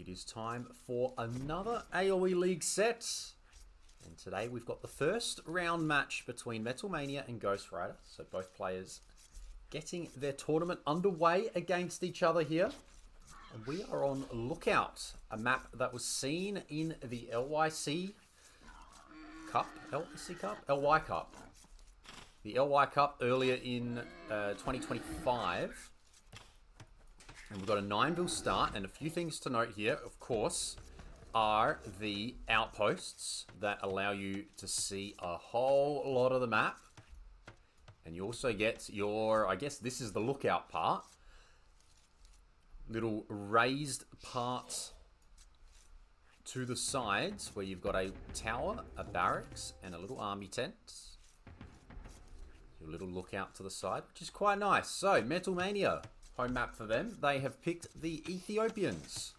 It is time for another AoE League set. And today we've got the first round match between Metalmania and Ghostwriter. So both players getting their tournament underway against each other here. And we are on Lookout, a map that was seen in the LYC Cup, LY Cup. The LY Cup earlier in 2025. And we've got a 9-bill start, and a few things to note here, of course, are the outposts that allow you to see a whole lot of the map. And you also get your, I guess this is the lookout part, little raised parts to the sides where you've got a tower, a barracks, and a little army tent. Your little lookout to the side, which is quite nice. So, Metalmania. Home map for them. They have picked the Ethiopians.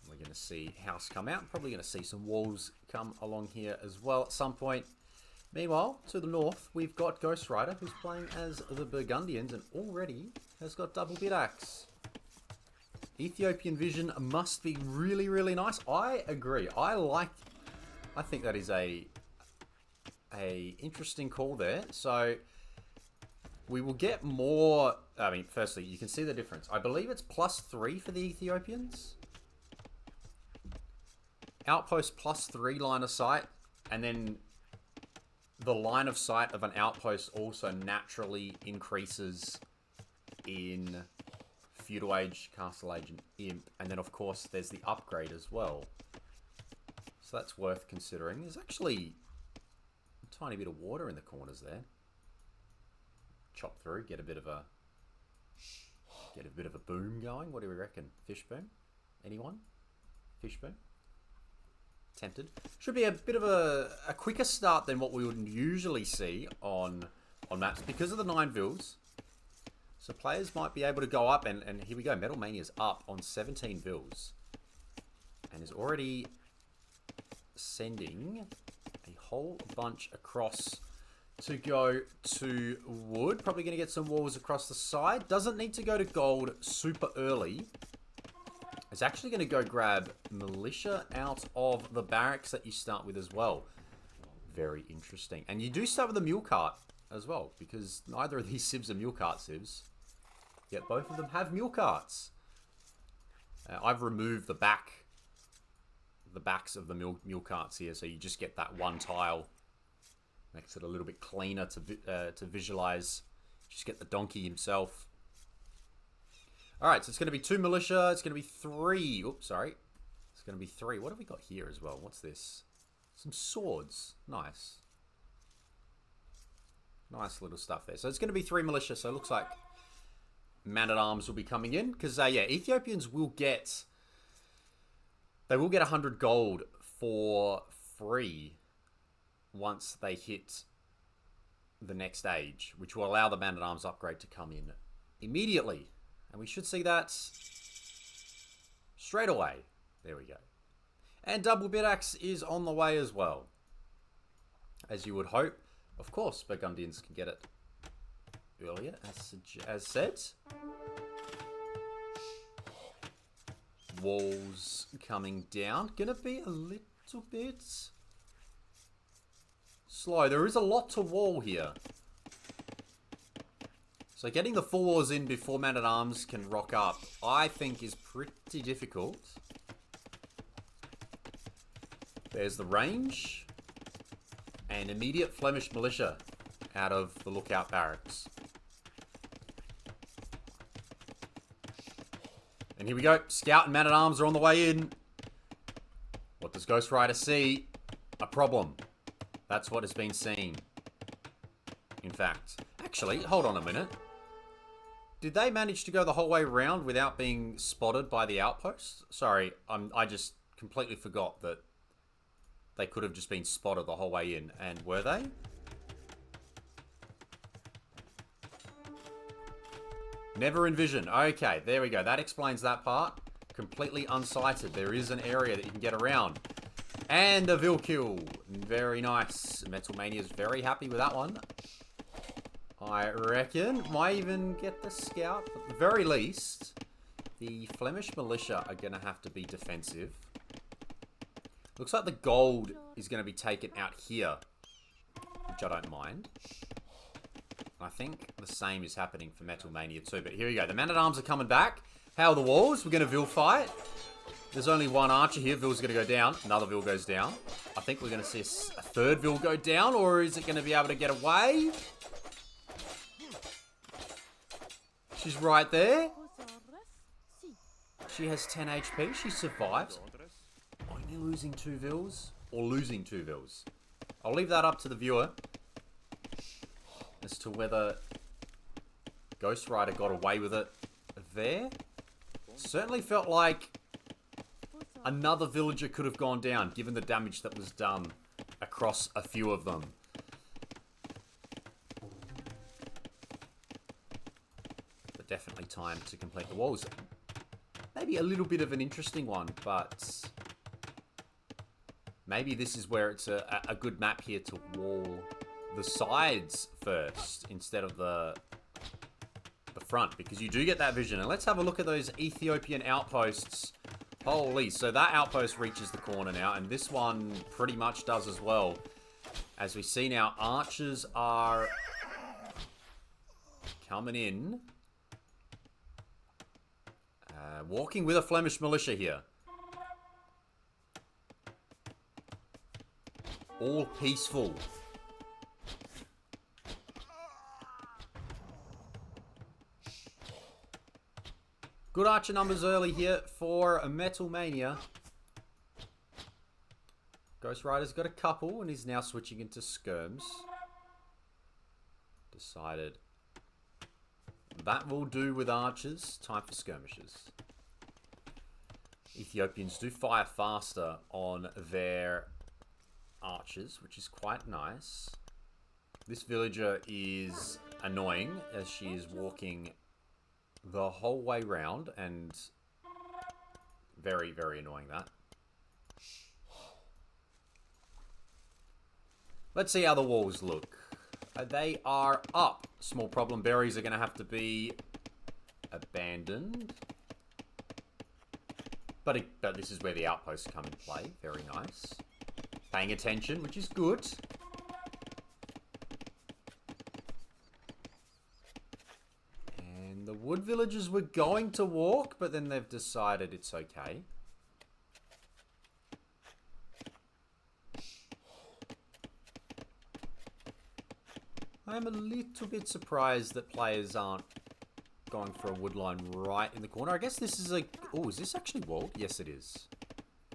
We're going to see house come out. Probably going to see some walls come along here as well at some point. Meanwhile, to the north, we've got Ghostwriter, who's playing as the Burgundians and already has got double bit axe. Ethiopian vision must be really, really nice. I agree. I think that is a interesting call there. So we will get more. I mean, firstly, you can see the difference. I believe it's +3 for the Ethiopians. Outpost +3 line of sight. And then the line of sight of an outpost also naturally increases in Feudal Age, Castle Age, and Imp. And then, of course, there's the upgrade as well. So that's worth considering. There's actually a tiny bit of water in the corners there. Chop through, get a bit of a boom going. What do we reckon? Fish boom? Anyone? Fish boom? Tempted. Should be a bit of a quicker start than what we would usually see on maps because of the 9 vills. So players might be able to go up, and here we go. Metalmania's up on 17 vills and is already sending a whole bunch across to go to wood. Probably going to get some walls across the side. Doesn't need to go to gold super early. It's actually going to go grab militia out of the barracks that you start with as well. Very interesting. And you do start with a mule cart as well, because neither of these civs are mule cart civs. Yet both of them have mule carts. I've removed the backs of the mule carts here, so you just get that one tile. Makes it a little bit cleaner to visualize. Just get the donkey himself. Alright, so it's going to be 2 militia. It's going to be 3. Oops, sorry. It's going to be 3. What have we got here as well? What's this? Some swords. Nice. Nice little stuff there. So it's going to be 3 militia. So it looks like man-at-arms will be coming in. Because, yeah, Ethiopians will get... They will get 100 gold for free once they hit the next stage, which will allow the man-at-arms upgrade to come in immediately. And we should see that straight away. There we go. And double bit axe is on the way as well. As you would hope. Of course, Burgundians can get it earlier, as said. Walls coming down. Gonna be a little bit slow. There is a lot to wall here. So getting the 4 walls in before man-at-arms can rock up, I think is pretty difficult. There's the range. And immediate Flemish militia out of the lookout barracks. And here we go. Scout and man-at-arms are on the way in. What does Ghostwriter see? A problem. That's what has been seen. In fact. Actually, hold on a minute. Did they manage to go the whole way around without being spotted by the outpost? Sorry, I just completely forgot that they could have just been spotted the whole way in. And were they? Never envisioned. Okay, there we go. That explains that part. Completely unsighted. There is an area that you can get around. And a Vil kill. Very nice. Metalmania is very happy with that one. I reckon. Might even get the scout. At the very least, The Flemish Militia are going to have to be defensive. Looks like the gold is going to be taken out here, which I don't mind. I think the same is happening for Metalmania too. But here we go. The Man-at-Arms are coming back. How are the walls? We're going to Vil fight. There's only one archer here. Vil's going to go down. Another Vil goes down. I think we're going to see a third Vil go down. Or is it going to be able to get away? She's right there. She has 10 HP. She survives. Only losing 2 Vils. Or losing 2 Vils. I'll leave that up to the viewer. As to whether ghostwriter got away with it there. Certainly felt like another villager could have gone down, given the damage that was done across a few of them. But definitely time to complete the walls. Maybe a little bit of an interesting one, but maybe this is where it's a good map here to wall the sides first instead of the front, because you do get that vision. And let's have a look at those Ethiopian outposts. Holy, so that outpost reaches the corner now, and this one pretty much does as well. As we see now, archers are coming in. Walking with a Flemish militia here. All peaceful. Good archer numbers early here for Metalmania. Ghostwriter's got a couple and is now switching into skirms. Decided that will do with archers. Time for skirmishes. Ethiopians do fire faster on their archers, which is quite nice. This villager is annoying as she is walking the whole way round, and very, very annoying that. Let's see how the walls look. They are up. Small problem berries are going to have to be abandoned. But this is where the outposts come into play. Very nice. Paying attention, which is good. The wood villagers were going to walk, but then they've decided it's okay. I'm a little bit surprised that players aren't going for a wood line right in the corner. I guess this is a... Oh, is this actually walled? Yes, it is.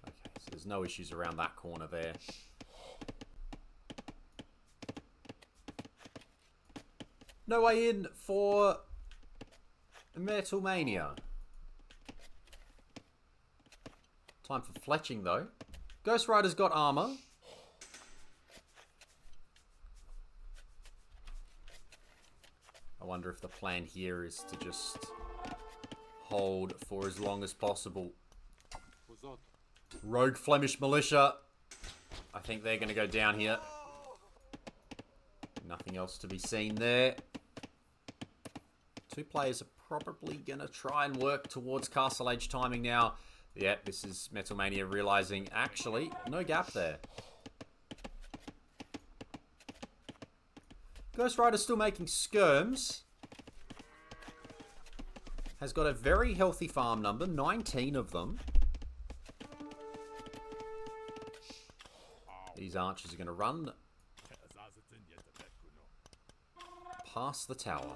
Okay, so there's no issues around that corner there. No way in for Metalmania. Time for fletching, though. Ghostwriter's got armor. I wonder if the plan here is to just hold for as long as possible. Rogue Flemish militia. I think they're going to go down here. Nothing else to be seen there. 2 players are probably going to try and work towards Castle Age timing now. Yeah, this is Metalmania realizing, actually, no gap there. Ghostwriter still making skirms. Has got a very healthy farm number, 19 of them. These archers are going to run past the tower.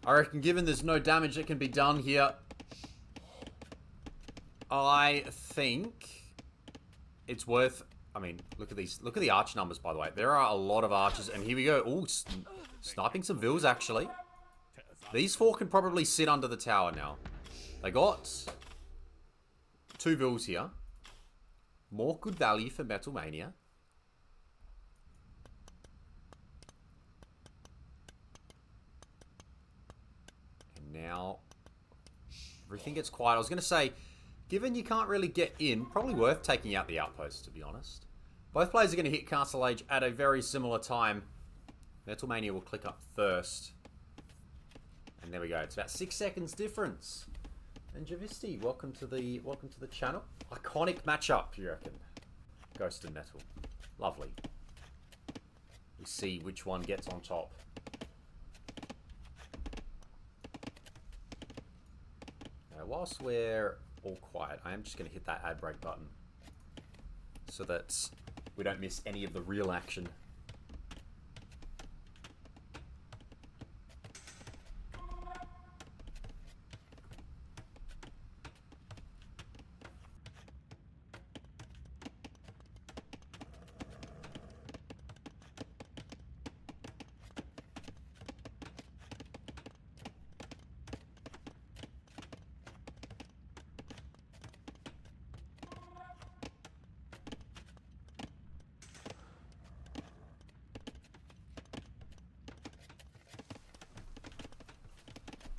I reckon given there's no damage that can be done here, I think it's worth... I mean, look at these. Look at the arch numbers, by the way. There are a lot of archers. And here we go. Ooh, sniping some Vils, actually. These 4 can probably sit under the tower now. They got 2 Vils here. More good value for Metalmania. Now, everything gets quiet. I was going to say, given you can't really get in, probably worth taking out the outpost, to be honest. Both players are going to hit Castle Age at a very similar time. Metalmania will click up first. And there we go. It's about 6 seconds difference. And Javisti, welcome to the channel. Iconic matchup, you reckon? Ghost and Metal. Lovely. We see which one gets on top. Now, whilst we're all quiet, I am just going to hit that ad break button so that we don't miss any of the real action.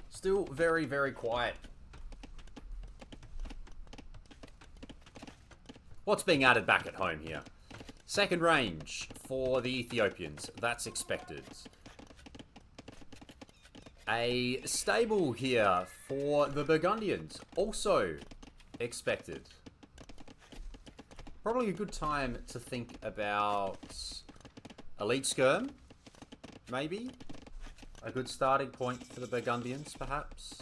Still very, very quiet. What's being added back at home here? Second range for the Ethiopians. That's expected. A stable here for the Burgundians. Also expected. Probably a good time to think about Elite Skirm, maybe. A good starting point for the Burgundians, perhaps.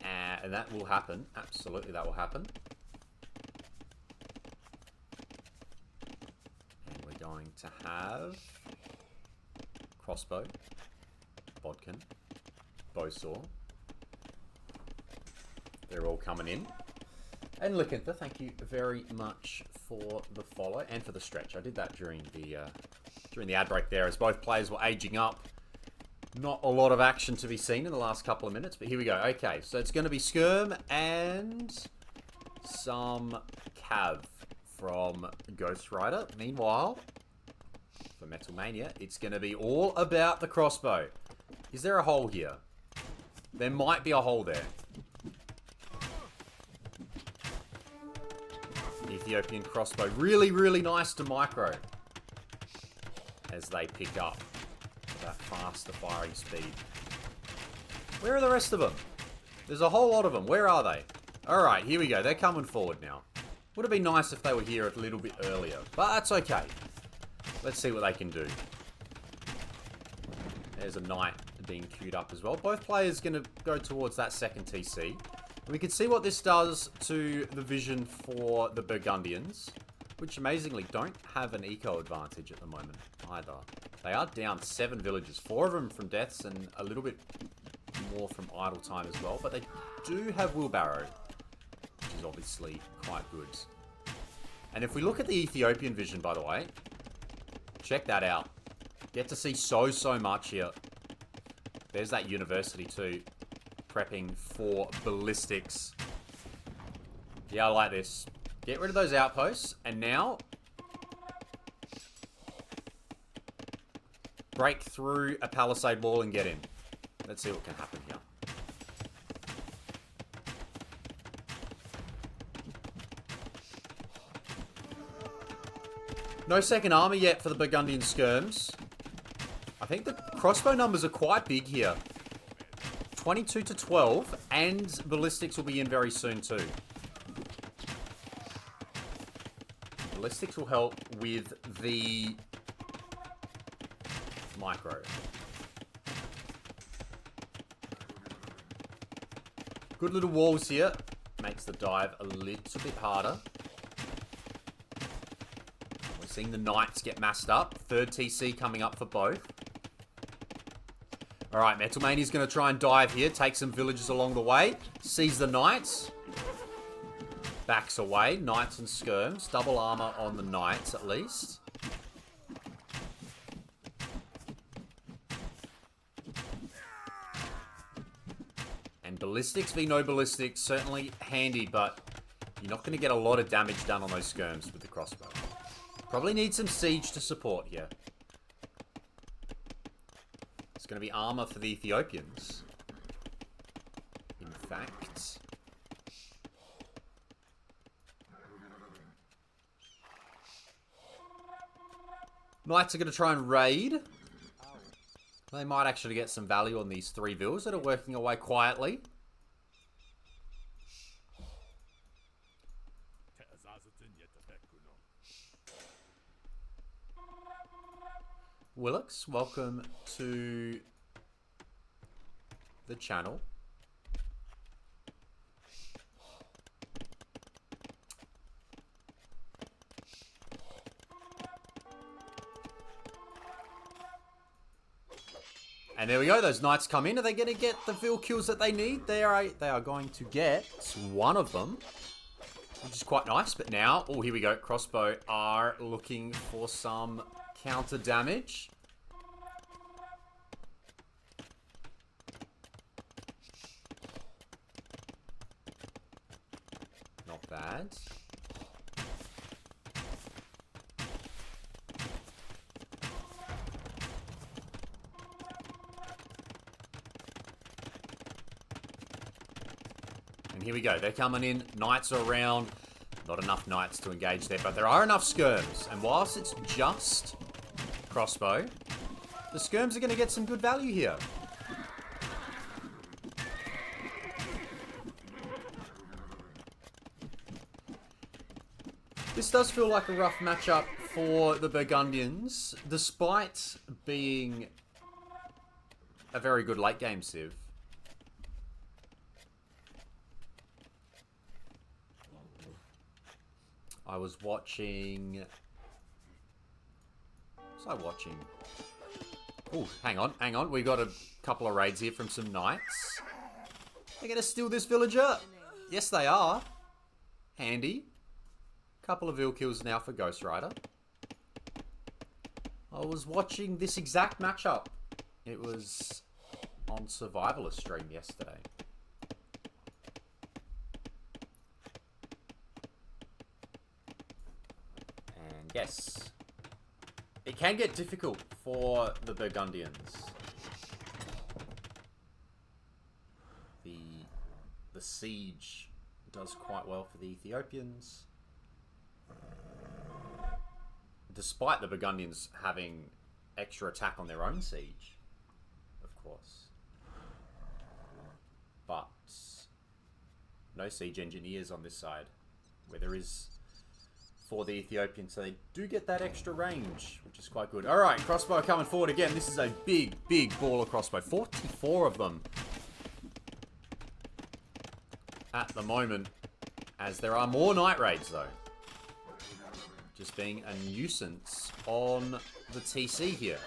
And that will happen. Absolutely, that will happen. And we're going to have crossbow, bodkin, bowsaw. They're all coming in. And Likintha, thank you very much for the follow and for the stretch. I did that during the ad break there as both players were aging up. Not a lot of action to be seen in the last couple of minutes, but here we go. Okay, so it's going to be Skirm and some Cav from Ghostwriter. Meanwhile, for Metalmania, it's going to be all about the crossbow. Is there a hole here? There might be a hole there. Ethiopian crossbow. Really, really nice to micro as they pick up that faster firing speed. Where are the rest of them? There's a whole lot of them. Where are they? Alright, here we go. They're coming forward now. Would have been nice if they were here a little bit earlier, but that's okay. Let's see what they can do. There's a knight being queued up as well. Both players going to go towards that second TC. And we can see what this does to the vision for the Burgundians, which amazingly don't have an eco advantage at the moment either. They are down 7 villages, 4 of them from deaths and a little bit more from idle time as well. But they do have wheelbarrow, which is obviously quite good. And if we look at the Ethiopian vision, by the way, check that out. Get to see so much here. There's that university too. Prepping for ballistics. Yeah, I like this. Get rid of those outposts. And now, break through a palisade wall and get in. Let's see what can happen here. No second armor yet for the Burgundian skirms. I think the crossbow numbers are quite big here. 22 to 12, and ballistics will be in very soon too. Ballistics will help with the micro. Good little walls here. Makes the dive a little bit harder. We're seeing the knights get massed up. Third TC coming up for both. Alright, Metalmania's going to try and dive here. Take some villages along the way. Sees the knights. Backs away. Knights and skirms. Double armor on the knights at least. And ballistics v no ballistics. Certainly handy, but you're not going to get a lot of damage done on those skirms with the crossbow. Probably need some siege to support here. It's going to be armor for the Ethiopians. In fact. Knights are going to try and raid. They might actually get some value on these 3 vills that are working away quietly. Willix, welcome to the channel. And there we go. Those knights come in. Are they going to get the vill kills that they need? They are going to get one of them, which is quite nice. But now, oh, here we go. Crossbow are looking for some counter damage. Not bad. And here we go. They're coming in. Knights are around. Not enough knights to engage there, but there are enough skirms. And whilst it's just crossbow, the skirms are going to get some good value here. This does feel like a rough matchup for the Burgundians, despite being a very good late game civ. I was watching... What was I watching? Oh, hang on. We got a couple of raids here from some knights. They're going to steal this villager. Yes, they are. Handy. Couple of vill kills now for Ghostwriter. I was watching this exact matchup. It was on Survivalist stream yesterday. And yes, it can get difficult for the Burgundians. The siege does quite well for the Ethiopians. Despite the Burgundians having extra attack on their own siege, of course. But no siege engineers on this side, where there is for the Ethiopians, so they do get that extra range, which is quite good. Alright, crossbow coming forward again. This is a big baller crossbow. 44 of them at the moment, as there are more night raids though. Just being a nuisance on the TC here.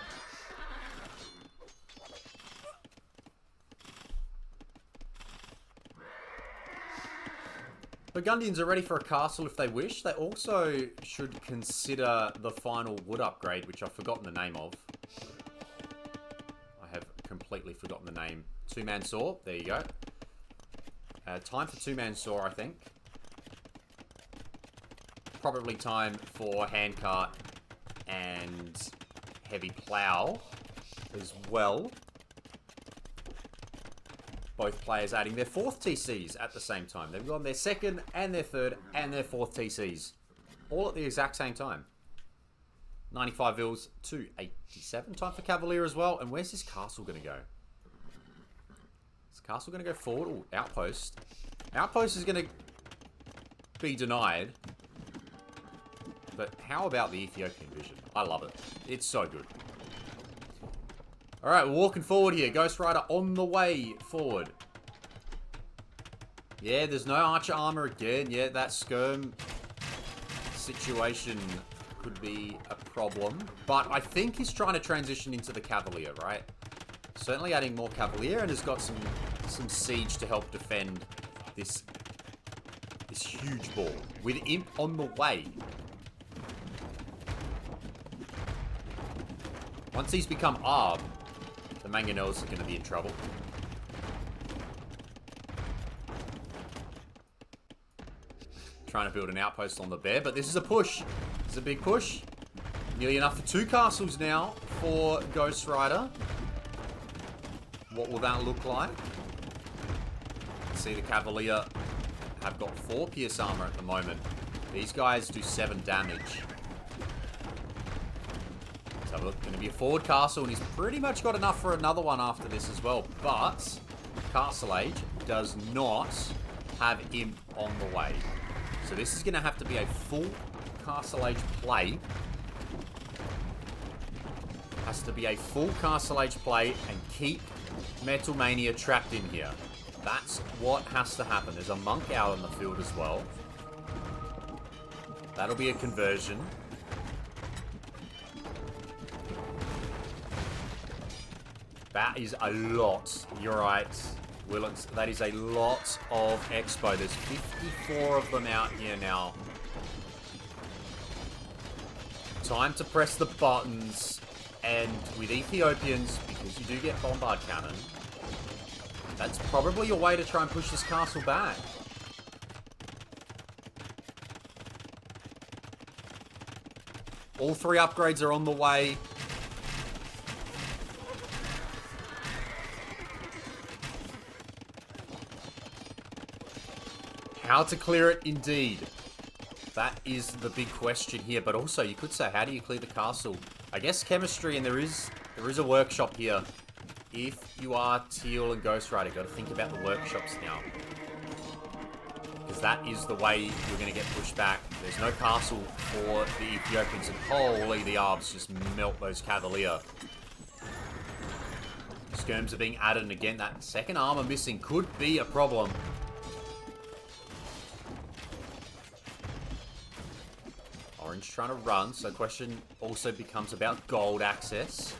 Burgundians are ready for a castle if they wish. They also should consider the final wood upgrade, which I've forgotten the name of. I have completely forgotten the name. Two-man saw. There you go. Time for two-man saw, I think. Probably time for handcart and heavy plow as well. Both players adding their 4th TCs at the same time. They've gone their 2nd and their 3rd and their 4th TCs. All at the exact same time. 95 vills to 87. Time for Cavalier as well. And where's this castle going to go? Is the castle going to go forward? Oh, outpost. Outpost is going to be denied. But how about the Ethiopian vision? I love it. It's so good. Alright, we're walking forward here. Ghostwriter on the way forward. Yeah, there's no archer armor again. Yeah, that skirm situation could be a problem. But I think he's trying to transition into the Cavalier, right? Certainly adding more Cavalier, and has got some siege to help defend this huge ball. With Imp on the way. Once he's become Arb, the Mangonels are going to be in trouble. Trying to build an outpost on the bear, but this is a push. This is a big push. Nearly enough for 2 castles now for Ghostwriter. What will that look like? See, the Cavalier have got 4 pierce armor at the moment. These guys do 7 damage. Let's have a look. Going to be a forward castle, and he's pretty much got enough for another one after this as well. But Castle Age does not have him on the way. So this is going to have to be a full Castle Age play. Has to be a full Castle Age play and keep Metalmania trapped in here. That's what has to happen. There's a monk out on the field as well. That'll be a conversion. That is a lot. You're right, Willens. That is a lot of expo. There's 54 of them out here now. Time to press the buttons. And with Ethiopians, because you do get bombard cannon, that's probably your way to try and push this castle back. All 3 upgrades are on the way. How to clear it, indeed. That is the big question here. But also, you could say, how do you clear the castle? I guess chemistry, and there is a workshop here. If you are Teal and ghostwriter, got to think about the workshops now. Because that is the way you're going to get pushed back. There's no castle for the Ethiopians, and holy, the Arbs just melt those Cavalier. Skirms are being added, and again, that second armor missing could be a problem. Orange trying to run, so the question also becomes about gold access,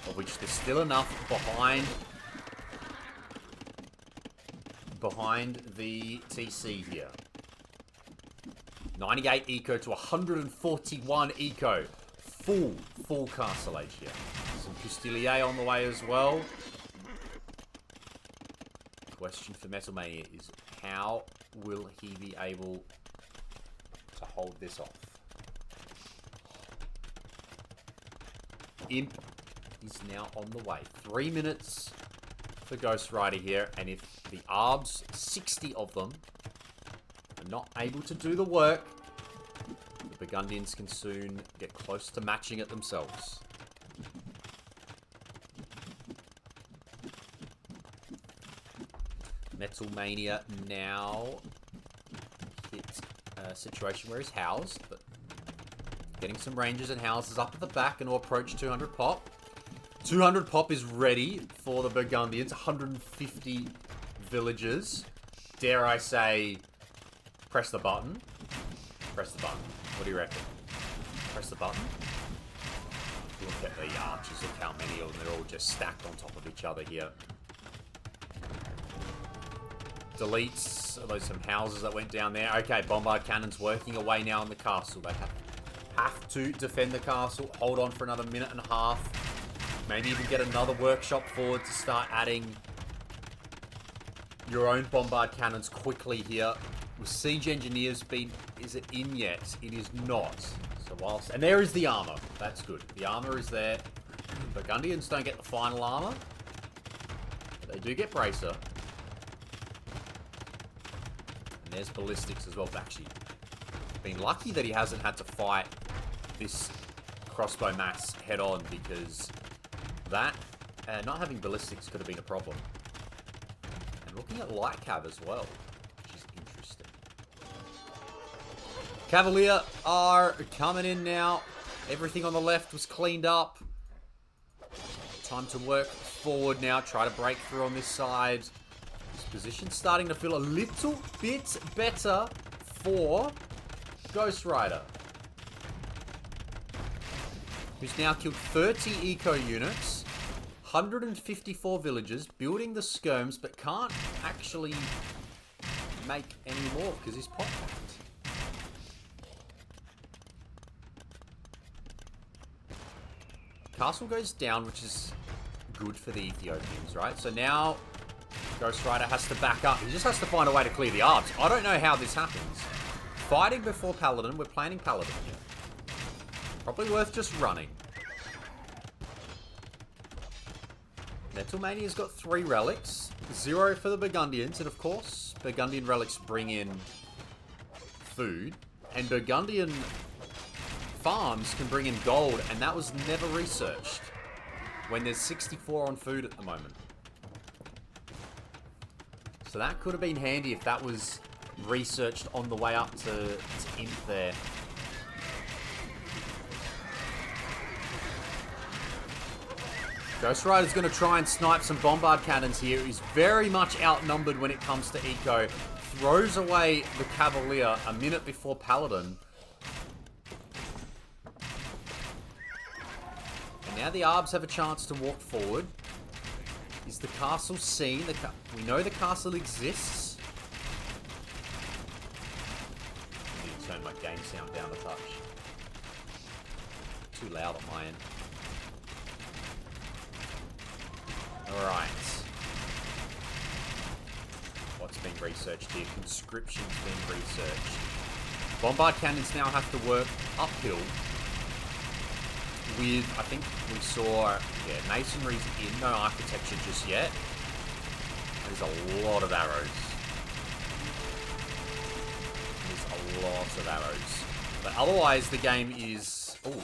of which there's still enough behind the TC here. 98 eco to 141 eco. Full Castle Age here. Some Custilier on the way as well. Question for Metalmania is, how will he be able to hold this off? Imp is now on the way. 3 minutes for ghostwriter here, and if the Arbs, 60 of them, are not able to do the work, the Burgundians can soon get close to matching it themselves. Metalmania now hits a situation where he's housed, but getting some rangers and houses up at the back and will approach 200 pop. 200 pop is ready for the Burgundians. 150 villagers. Dare I say, press the button? Press the button. What do you reckon? Press the button? Look at the archers. Look how many of them. They're all just stacked on top of each other here. Deletes. Are those some houses that went down there? Okay, bombard cannons working away now on the castle. They have to defend the castle. Hold on for another minute and a half. Maybe even get another workshop forward to start adding your own bombard cannons quickly here. With siege engineers been... Is it in yet? It is not. So whilst... And there is the armor. That's good. The armor is there. Burgundians don't get the final armor. But they do get bracer. And there's ballistics as well. Actually, been lucky that he hasn't had to fight this crossbow mass head on, because that not having ballistics could have been a problem. And looking at light cav as well, which is interesting. Cavalier are coming in now. Everything on the left was cleaned up. Time to work forward now. Try to break through on this side. This position's starting to feel a little bit better for ghostwriter, who's now killed 30 eco units, 154 villagers, building the skirms, but can't actually make any more because he's pop packed. Castle goes down, which is good for the Ethiopians, right? So now ghostwriter has to back up. He just has to find a way to clear the Arbs. I don't know how this happens. Fighting before Paladin. We're planning Paladin here. Probably worth just running. Metalmania's got 3 relics. 0 for the Burgundians. And of course, Burgundian relics bring in food. And Burgundian farms can bring in gold, and that was never researched. When there's 64 on food at the moment. So that could have been handy if that was researched on the way up to Imp there. Ghostwriter's going to try and snipe some bombard cannons here. He's very much outnumbered when it comes to eco. Throws away the Cavalier a minute before Paladin. And now the Arbs have a chance to walk forward. Is the castle seen? We know the castle exists. I need to turn my game sound down a touch. Too loud on my end. Alright. What's been researched here? Conscription's been researched. Bombard cannons now have to work uphill with, I think we saw, yeah, masonry's in, no architecture just yet. There's a lot of arrows. There's a lot of arrows. But otherwise, the game is... Oh.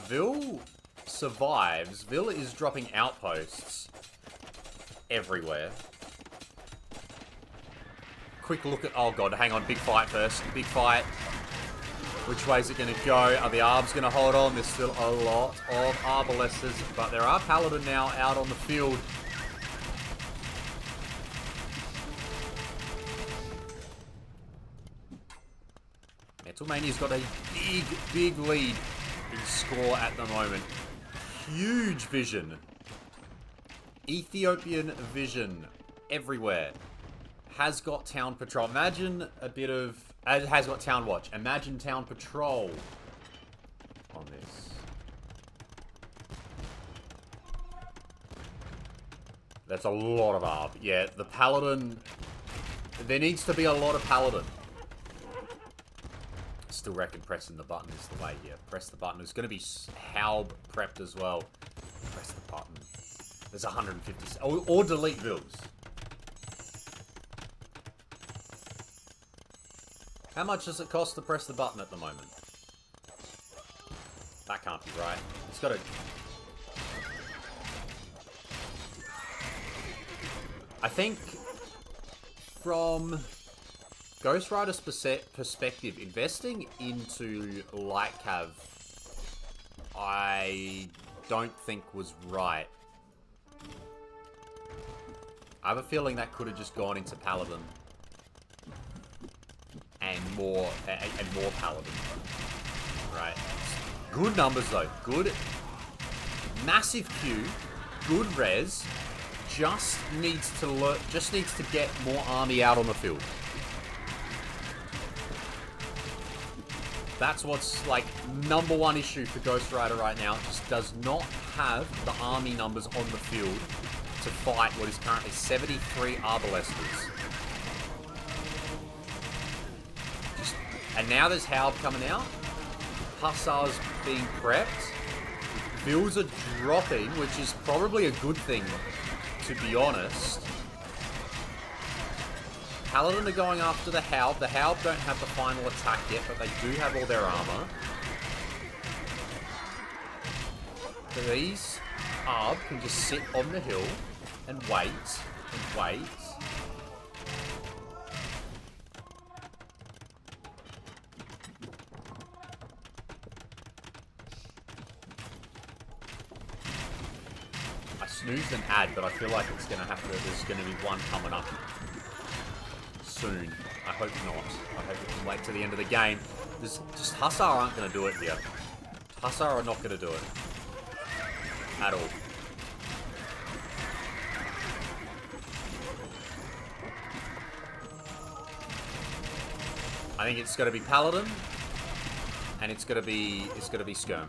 Vil survives. Vil is dropping outposts everywhere. Quick look at... Oh, God. Hang on. Big fight first. Big fight. Which way is it going to go? Are the Arbs going to hold on? There's still a lot of Arbalesters, but there are Paladin now out on the field. Metalmania's got a big, big lead in score at the moment. Huge vision. Ethiopian vision everywhere. Has got town patrol. Imagine a bit of... Has got town watch. Imagine town patrol on this. That's a lot of Arb. Yeah, the Paladin... There needs to be a lot of Paladin. Still reckon pressing the button is the way here. Press the button. It's going to be Haub prepped as well. Press the button. There's 150... Or delete Vils. How much does it cost to press the button at the moment? That can't be right. It's got to... I think from Ghostwriter's perspective, investing into Light Cav, I don't think was right. I have a feeling that could have just gone into Paladin. And more Paladin. Right. Good numbers though. Good. Massive queue. Good res. Just needs to get more army out on the field. That's what's like #1 issue for Ghostwriter right now. It just does not have the army numbers on the field to fight what is currently 73 Arbalesters. And now there's Haub coming out. Hussars being prepped. Vils are dropping, which is probably a good thing, to be honest. Paladin are going after the Haub. The Haub don't have the final attack yet, but they do have all their armor. So these Arb can just sit on the hill and wait and wait. Snoozed an ad, but I feel like it's gonna have to. There's gonna be one coming up soon. I hope not. I hope we can wait till the end of the game. There's just Hussar aren't gonna do it here. Hussar are not gonna do it at all. I think it's gonna be Paladin, and it's gonna be Skirm.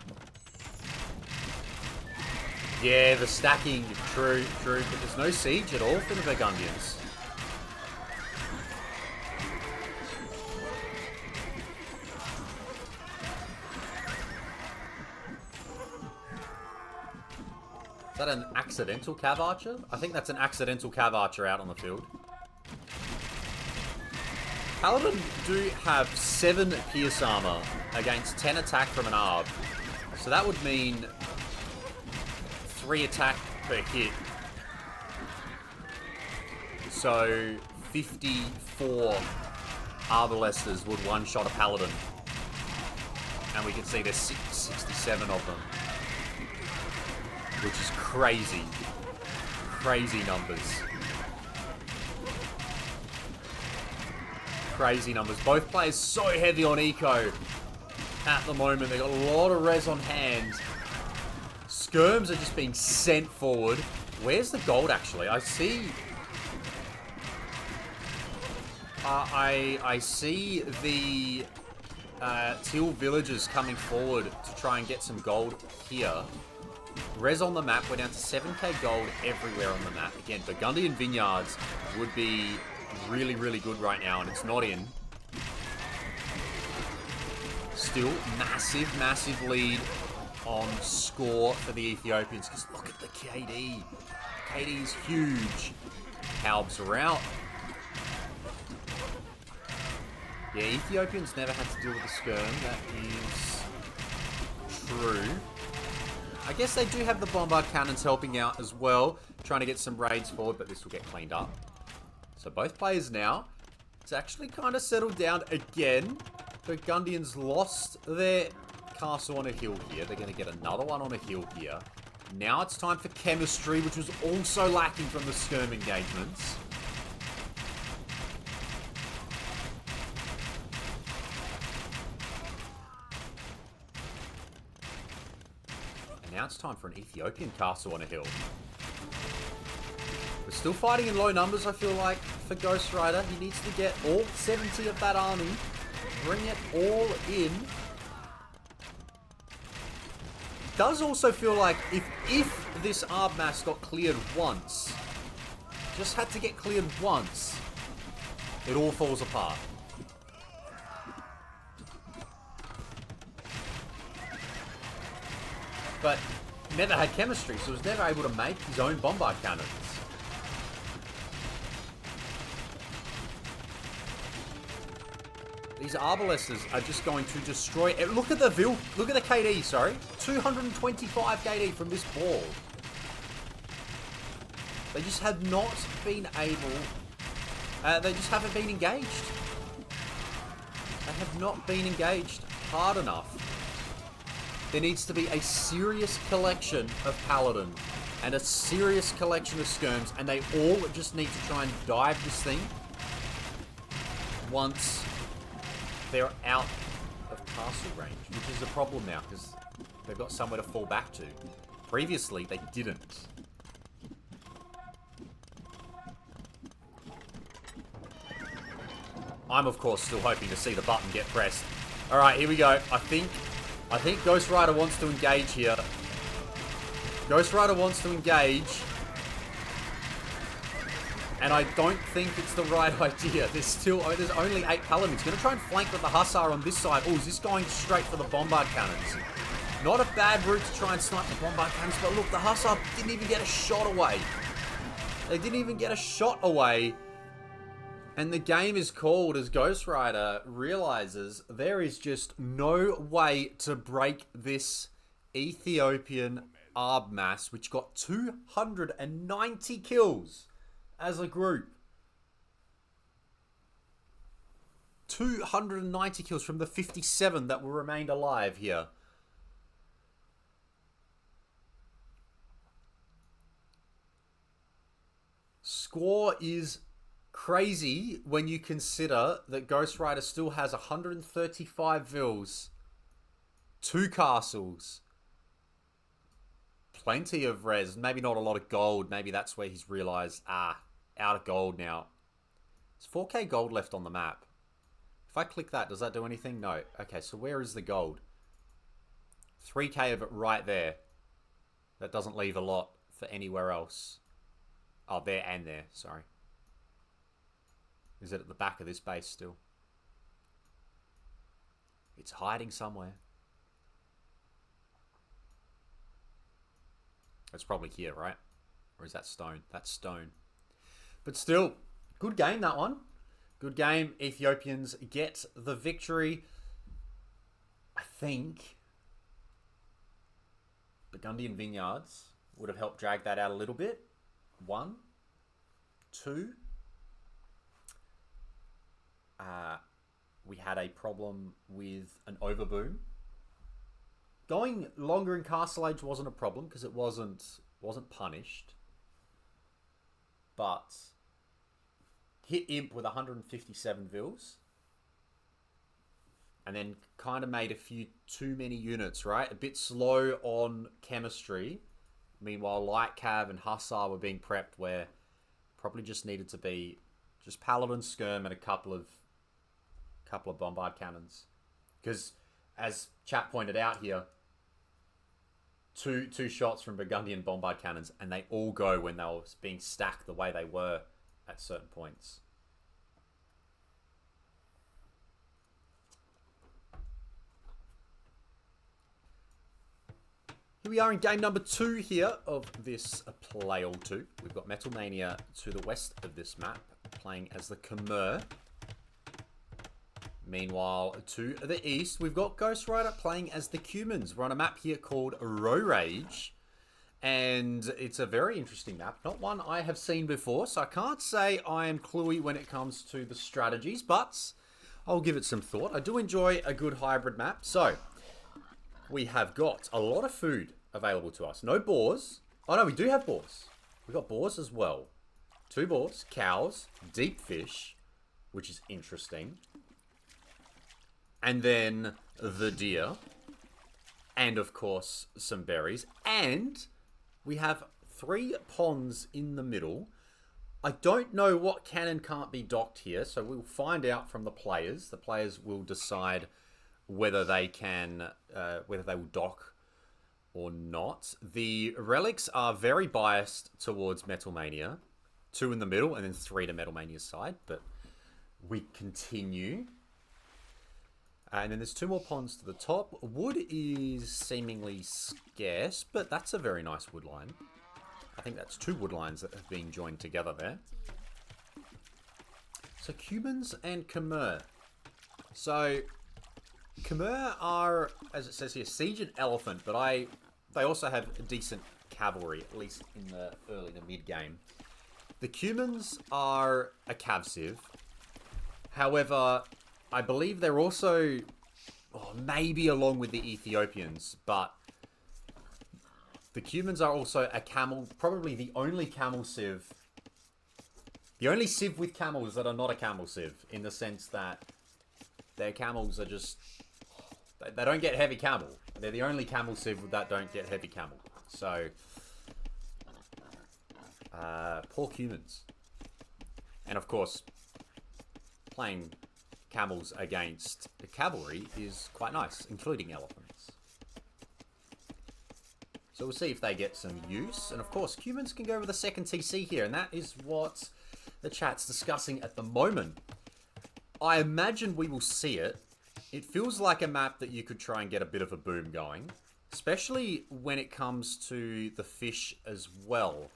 Yeah, the stacking, true, but there's no siege at all for the Burgundians. Is that an accidental Cav Archer? I think that's an accidental Cav Archer out on the field. Paladin do have 7 pierce armor against 10 attack from an ARB. So that would mean 3 attack per hit. So 54 Arbalesters would one-shot a Paladin. And we can see there's 67 of them. Which is crazy. Crazy numbers. Crazy numbers. Both players so heavy on eco at the moment. They got a lot of res on hand. Skirms are just being sent forward. Where's the gold actually? I see. I see the Teal villagers coming forward to try and get some gold here. Res on the map. We're down to 7k gold everywhere on the map. Again, Burgundian Vineyards would be really, really good right now, and it's not in. Still, massive, massive lead on score for the Ethiopians, because look at the KD. KD is huge. Halbs are out. Yeah, Ethiopians never had to deal with the skirm. That is true. I guess they do have the bombard cannons helping out as well, trying to get some raids forward, but this will get cleaned up. So both players now, it's actually kind of settled down again. Burgundians lost their castle on a hill here. They're going to get another one on a hill here. Now it's time for chemistry, which was also lacking from the skirm engagements. And now it's time for an Ethiopian castle on a hill. We're still fighting in low numbers, I feel like, for ghostwriter. He needs to get all 70 of that army. Bring it all in. Does also feel like if this ARB mass got cleared once, just had to get cleared once, it all falls apart. But never had chemistry, so was never able to make his own bombard cannons. These Arbalesters are just going to destroy it. Look at the KD, sorry. 225 KD from this ball. They just have not been able... they just haven't been engaged. They have not been engaged hard enough. There needs to be a serious collection of Paladin and a serious collection of Skirms, and they all just need to try and dive this thing once they're out of castle range, which is a problem now because they've got somewhere to fall back to. Previously, they didn't. I'm, of course, still hoping to see the button get pressed. All right, here we go. I think ghostwriter wants to engage here. ghostwriter wants to engage. And I don't think it's the right idea. There's only 8 paladins. Going to try and flank with the hussar on this side. Oh, is this going straight for the bombard cannons? Not a bad route to try and snipe the bombard cannons, but look, the hussar didn't even get a shot away. They didn't even get a shot away. And the game is called as ghostwriter realizes there is just no way to break this Ethiopian ARB mass, which got 290 kills. As a group. 290 kills from the 57 that were remained alive here. Score is crazy when you consider that ghostwriter still has 135 vills, 2 castles, plenty of res, maybe not a lot of gold. Maybe that's where he's realized, out of gold now. There's 4k gold left on the map. If I click that, does that do anything? No. Okay, so where is the gold? 3k of it right there. That doesn't leave a lot for anywhere else. Oh, there and there. Sorry. Is it at the back of this base still? It's hiding somewhere. It's probably here, right? Or is that stone? That's stone. But still, good game, that one. Good game. Ethiopians get the victory. I think Burgundian Vineyards would have helped drag that out a little bit. 1, 2. We had a problem with an overboom. Going longer in Castle Age wasn't a problem because it wasn't punished. But hit Imp with 157 Vils. And then kind of made a few too many units, right? A bit slow on chemistry. Meanwhile, Light Cav and Hussar were being prepped where probably just needed to be just Paladin, Skirm, and a couple of Bombard Cannons. Because, as chat pointed out here, two shots from Burgundian Bombard Cannons, and they all go when they were being stacked the way they were at certain points. Here we are in game number 2 here of this Play All 2. We've got Metalmania to the west of this map, playing as the Khmer. Meanwhile, to the east, we've got ghostwriter playing as the Cumans. We're on a map here called Row Rage, and it's a very interesting map. Not one I have seen before, so I can't say I am cluey when it comes to the strategies, but I'll give it some thought. I do enjoy a good hybrid map. So, we have got a lot of food available to us. No boars. Oh no, we do have boars. We've got boars as well. 2 boars, cows, deep fish, which is interesting. And then the deer. And of course, some berries. And we have 3 ponds in the middle. I don't know what can and can't be docked here, so we'll find out from the players. The players will decide whether they can, whether they will dock or not. The relics are very biased towards Metalmania. 2 in the middle and then 3 to Metalmania's side, but we continue. And then there's 2 more ponds to the top. Wood is seemingly scarce, but that's a very nice wood line. I think that's 2 wood lines that have been joined together there. So Cumans and Khmer. So Khmer are, as it says here, siege and elephant, but they also have decent cavalry, at least in the early to mid game. The Cumans are a cav civ. However, I believe they're also, maybe along with the Ethiopians, but the Cumans are also a camel, probably the only camel civ. The only civ with camels that are not a camel civ, in the sense that their camels are just, they don't get heavy camel. They're the only camel civ that don't get heavy camel. So, poor Cumans. And of course, playing camels against the cavalry is quite nice, including elephants. So we'll see if they get some use. And of course, Cumans can go with a second TC here, and that is what the chat's discussing at the moment. I imagine we will see it. It feels like a map that you could try and get a bit of a boom going, especially when it comes to the fish as well.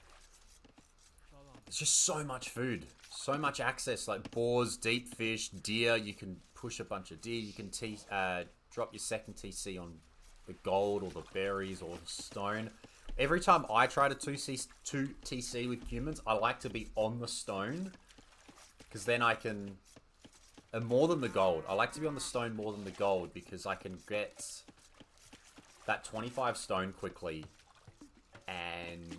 It's just so much food, so much access, like boars, deep fish, deer. You can push a bunch of deer. You can drop your second TC on the gold or the berries or the stone. Every time I try to 2 TC with humans, I like to be on the stone, because then I can, and more than the gold. I like to be on the stone more than the gold, because I can get that 25 stone quickly, and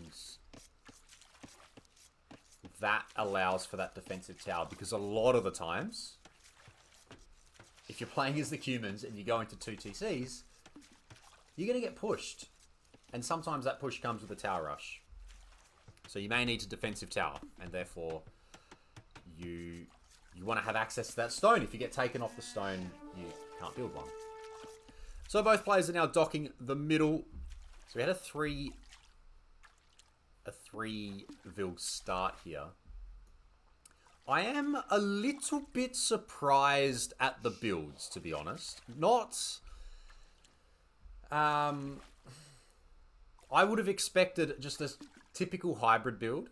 that allows for that defensive tower, because a lot of the times, if you're playing as the humans and you go into 2 TCs, you're going to get pushed. And sometimes that push comes with a tower rush. So you may need a defensive tower, and therefore you want to have access to that stone. If you get taken off the stone, you can't build one. So both players are now docking the middle. So we had a 3 vil start here. I am a little bit surprised at the builds, to be honest. Not... I would have expected just a typical hybrid build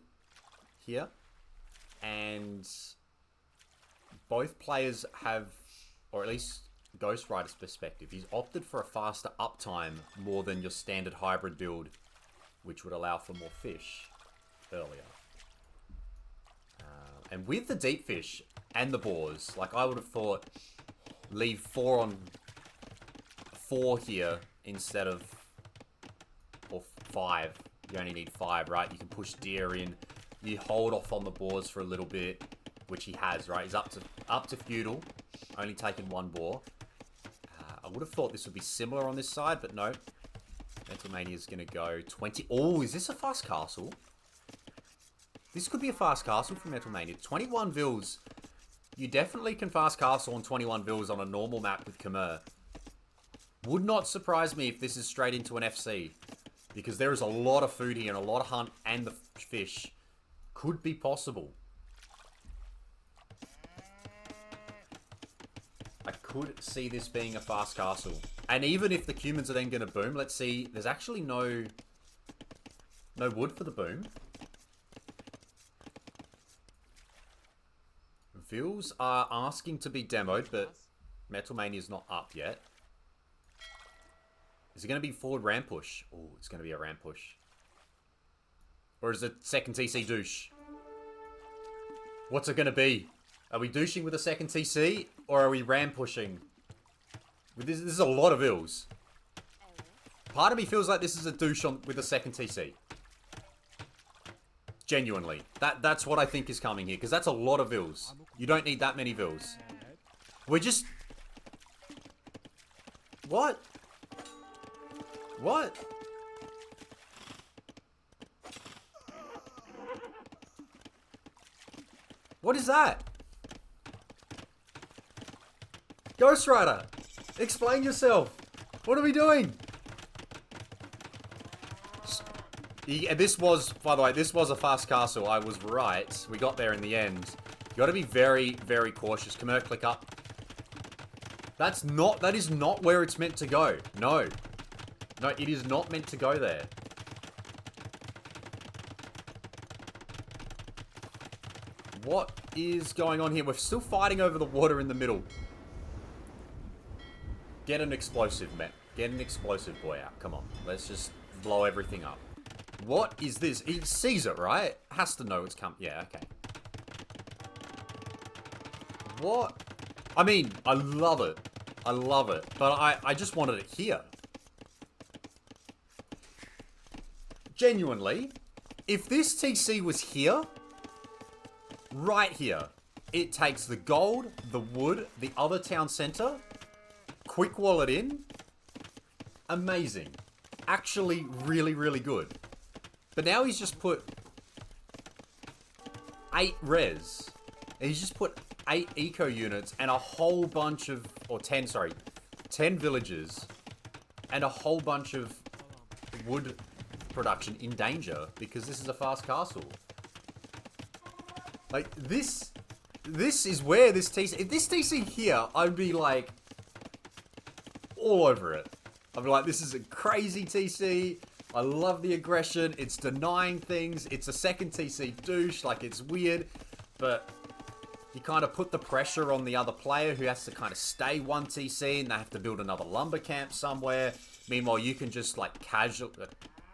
here. And both players have, or at least Ghostwriter's perspective, he's opted for a faster uptime more than your standard hybrid build, which would allow for more fish earlier. And with the deep fish and the boars, like I would have thought, leave 4 on 4 here instead of, or 5. You only need 5, right? You can push deer in. You hold off on the boars for a little bit, which he has, right? He's up to feudal, only taking 1 boar. I would have thought this would be similar on this side, but no. Metalmania is going to go 20. Oh, is this a fast castle? This could be a fast castle for Metalmania. 21 vills. You definitely can fast castle on 21 vills on a normal map with Khmer. Would not surprise me if this is straight into an FC. Because there is a lot of food here and a lot of hunt, and the fish could be possible. I could see this being a fast castle. And even if the humans are then going to boom, let's see. There's actually no wood for the boom. Vills are asking to be demoed, but Metalmania is not up yet. Is it going to be forward ramp push? Oh, it's going to be a ramp push. Or is it second TC douche? What's it going to be? Are we douching with a second TC? Or are we ram pushing? This is a lot of ills. Part of me feels like this is a douche with a second TC. Genuinely. That's what I think is coming here. Because that's a lot of vills. You don't need that many vills. We're just... What? What? What is that? Ghostwriter! Explain yourself! What are we doing? Yeah, this was, by the way, this was a fast castle. I was right. We got there in the end. You gotta be very, very cautious. Khmer, click up. That is not where it's meant to go. No. No, it is not meant to go there. What is going on here? We're still fighting over the water in the middle. Get an explosive, man. Get an explosive boy out. Come on. Let's just blow everything up. What is this? He sees it, right? Has to know it's come. Yeah, okay. What? I mean, I love it. I love it. But I just wanted it here. Genuinely, if this TC was here, right here, it takes the gold, the wood, the other town center, quick wallet in, amazing. Actually, really, really good. But now he's just put 8 res. And he's just put 8 eco units and a whole bunch of, or 10, sorry, 10 villages and a whole bunch of wood production in danger because this is a fast castle. Like, this is where this TC, if this TC here, I'd be like, all over it. I'd be like, this is a crazy TC. I love the aggression. It's denying things. It's a second TC douche. Like, it's weird. But you kind of put the pressure on the other player who has to kind of stay 1 TC and they have to build another lumber camp somewhere. Meanwhile, you can just, like,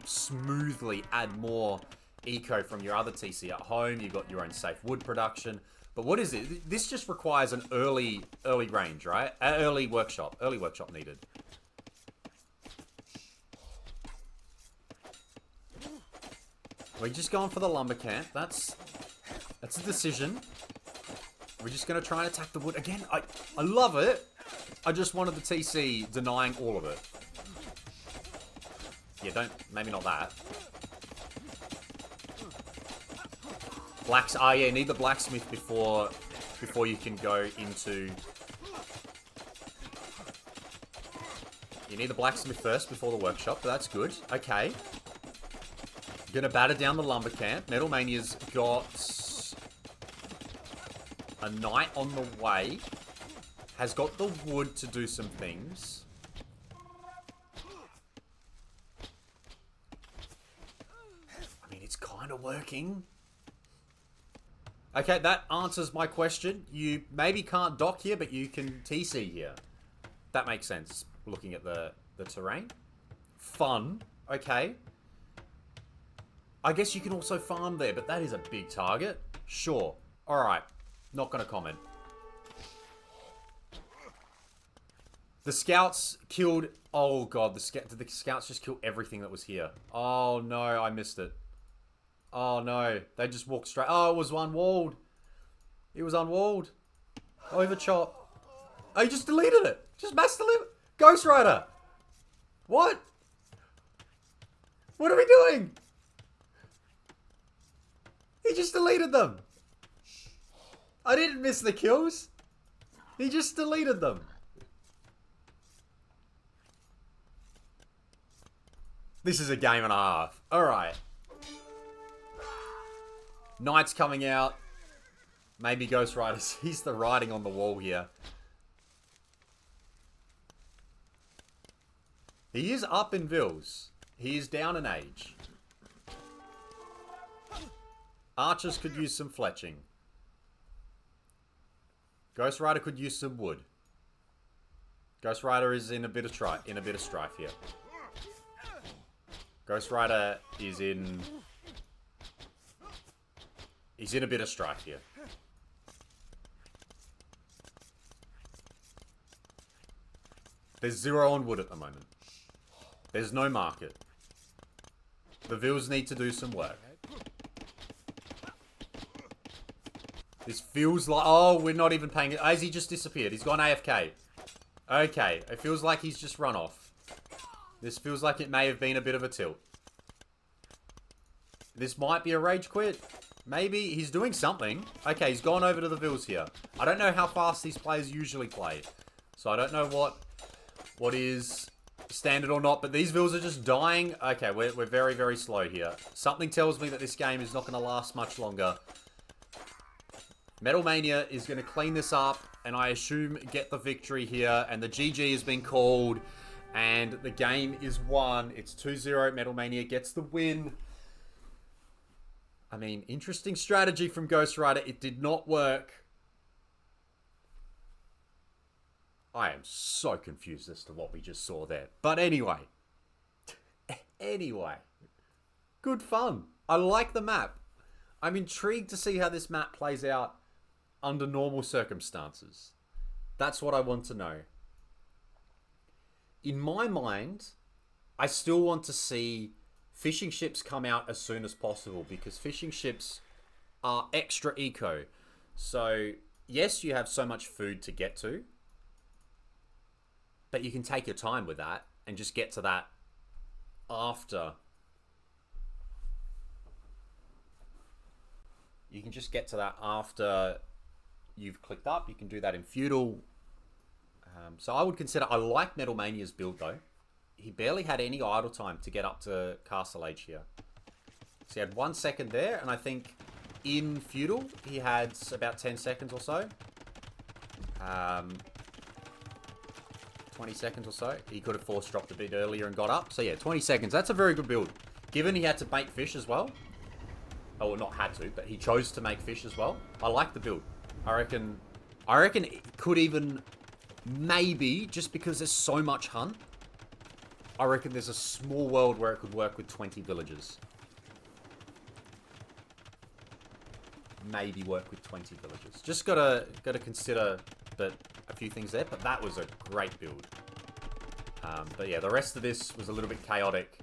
smoothly add more eco from your other TC at home. You've got your own safe wood production. But what is it? This just requires an early range, right? Early workshop. Early workshop needed. We're just going for the lumber camp. That's a decision. We're just going to try and attack the wood. Again, I love it. I just wanted the TC denying all of it. Yeah, maybe not that. Yeah, you need the blacksmith before you can go into... You need the blacksmith first before the workshop, but that's good. Okay. Gonna batter down the lumber camp. Metalmania's got a knight on the way. Has got the wood to do some things. I mean, it's kind of working. Okay, that answers my question. You maybe can't dock here, but you can TC here. That makes sense, looking at the terrain. Fun. Okay. I guess you can also farm there, but that is a big target. Sure. Alright. Not gonna comment. The scouts killed... Oh, God. Did the scouts just kill everything that was here? Oh, no. I missed it. Oh, no. They just walked straight... Oh, it was unwalled. It was unwalled. Overchop. Oh, he just deleted it. Just mass delete. Ghostwriter. What? What are we doing? He just deleted them. I didn't miss the kills. He just deleted them. This is a game and a half. Alright. Knight's coming out. Maybe Ghostwriter sees the writing on the wall here. He is up in Vils. He is down in age. Archers could use some fletching. Ghostwriter could use some wood. Ghostwriter is in a bit of strife here. Ghostwriter is in... He's in a bit of strife here. There's 0 on wood at the moment. There's no market. The Vils need to do some work. This feels like... Oh, we're not even paying it. Has he just disappeared? He's gone AFK. Okay. It feels like he's just run off. This feels like it may have been a bit of a tilt. This might be a rage quit. Maybe he's doing something. Okay, he's gone over to the Vils here. I don't know how fast these players usually play. So I don't know what is standard or not. But these Vils are just dying. Okay, we're very, very slow here. Something tells me that this game is not going to last much longer. Metalmania is going to clean this up, and I assume get the victory here. And the GG has been called, and the game is won. It's 2-0. Metalmania gets the win. I mean, interesting strategy from Ghostwriter. It did not work. I am so confused as to what we just saw there. But anyway. Anyway. Good fun. I like the map. I'm intrigued to see how this map plays out under normal circumstances. That's what I want to know. In my mind, I still want to see fishing ships come out as soon as possible, because fishing ships are extra eco. So, yes, you have so much food to get to, but you can take your time with that and just get to that after. You can just get to that after you've clicked up. You can do that in feudal. So I would consider... I like Metalmania's build, though. He barely had any idle time to get up to Castle Age here. So he had 1 second there, and I think in feudal, he had about 10 seconds or so. 20 seconds or so. He could have force dropped a bit earlier and got up. So yeah, 20 seconds. That's a very good build. Given he had to make fish as well. Oh, well, not had to, but he chose to make fish as well. I like the build. I reckon it could even, maybe, just because there's so much hunt, I reckon there's a small world where it could work with 20 villagers. Maybe work with 20 villagers. Just gotta consider that a few things there, but that was a great build. But yeah, the rest of this was a little bit chaotic.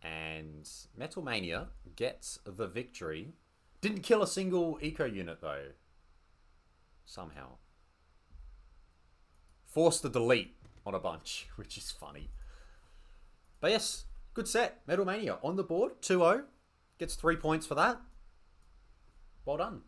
And Metalmania gets the victory. Didn't kill a single eco unit though. Somehow. Forced to delete on a bunch, which is funny. But yes, good set. Metalmania on the board, 2-0. Gets 3 points for that. Well done.